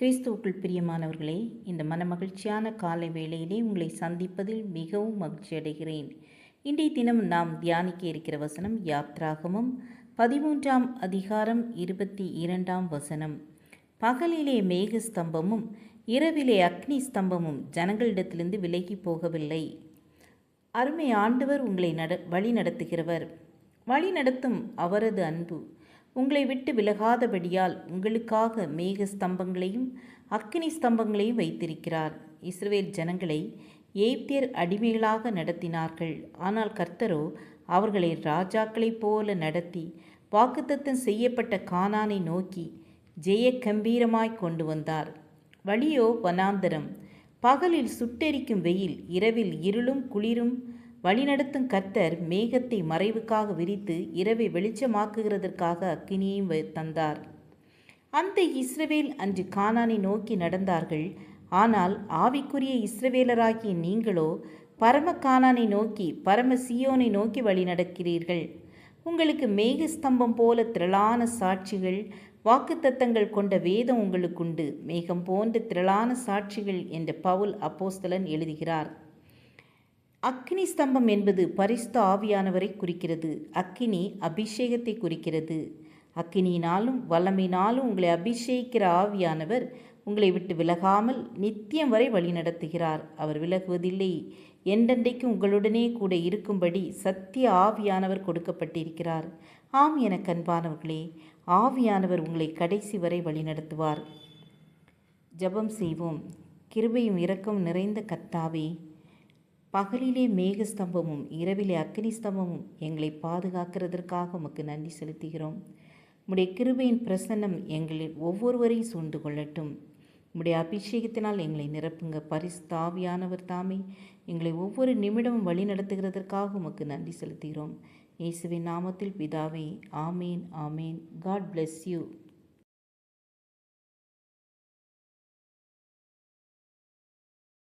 கிறிஸ்துவுக்குள் பிரியமானவர்களே, இந்த மனமகிழ்ச்சியான காலை வேளையிலே உங்களை சந்திப்பதில் மிகவும் மகிழ்ச்சி அடைகிறேன். இன்றைய தினம் நாம் தியானிக்க இருக்கிற வசனம் யாத்ராகமம் 13ஆம் அதிகாரம் 22ஆம் வசனம். பகலிலே மேக ஸ்தம்பமும் இரவிலே அக்னி ஸ்தம்பமும் ஜனங்களிடத்திலிருந்து விலகி போகவில்லை. அருமை ஆண்டவர் உங்களை வழி நடத்துகிறவர். வழி நடத்தும் அவரது அன்பு உங்களை விட்டு விலகாதபடியால் உங்களுக்காக மேக ஸ்தம்பங்களையும் அக்கினி ஸ்தம்பங்களையும் வைத்திருக்கிறார். இஸ்ரவேல் ஜனங்களை எகிப்தியர் அடிமைகளாக நடத்தினார்கள். ஆனால் கர்த்தரோ அவர்களை ராஜாக்களைப் போல நடத்தி வாக்குத்தத்தம் செய்யப்பட்ட கானானை நோக்கி ஜெய கம்பீரமாய் கொண்டு வந்தார். வழியோ வனாந்தரம், பகலில் சுட்டெரிக்கும் வெயில், இரவில் இருளும் குளிரும். வழிநடத்தும் கர்த்தர் மேகத்தை மறைவுக்காக விரித்து இரவை வெளிச்சமாக்குகிறதற்காக அக்கினியையும் தந்தார். அந்த இஸ்ரவேல் அன்று கானானை நோக்கி நடந்தார்கள். ஆனால் ஆவிக்குரிய இஸ்ரவேலராகிய நீங்களோ பரம கானானை நோக்கி, பரம சியோனை நோக்கி வழி நடக்கிறீர்கள். உங்களுக்கு மேகஸ்தம்பம் போல திரளான சாட்சிகள், வாக்குத்தத்தங்கள் கொண்ட வேதம் உங்களுக்குண்டு. மேகம் போன்ற திரளான சாட்சிகள் என்று பவுல் அப்போஸ்தலன் எழுதுகிறார். அக்கினி ஸ்தம்பம் என்பது பரிசுத்த ஆவியானவரை குறிக்கிறது. அக்கினி அபிஷேகத்தை குறிக்கிறது. அக்கினியினாலும் வல்லமையினாலும் உங்களை அபிஷேகிக்கிற ஆவியானவர் உங்களை விட்டு விலகாமல் நித்தியம் வரை வழி நடத்துகிறார். அவர் விலகுவதில்லை. என்றென்றைக்கும் உங்களுடனே கூட இருக்கும்படி சத்திய ஆவியானவர் கொடுக்கப்பட்டிருக்கிறார். ஆம் என கண்பானவர்களே, ஆவியானவர் உங்களை கடைசி வரை வழி நடத்துவார். ஜெபம் செய்வோம். கிருபையும் இரக்கம் நிறைந்த கர்த்தாவே, பகலிலே மேக ஸ்தம்பமும் இரவிலே அக்கினி ஸ்தம்பமும் எங்களை பாதுகாக்கிறதற்காக உமக்கு நன்றி செலுத்துகிறோம். உம்முடைய கிருபையின் பிரசன்னம் எங்களில் ஒவ்வொருவரையும் சூழ்ந்து கொள்ளட்டும். உம்முடைய அபிஷேகத்தினால் எங்களை நிரப்புங்க. பரிசுத்த ஆவியானவர் தாமே எங்களை ஒவ்வொரு நிமிடமும் வழி நடத்துகிறதற்காக உமக்கு நன்றி செலுத்துகிறோம். இயேசுவின் நாமத்தில் பிதாவே, ஆமேன் ஆமேன். God bless you.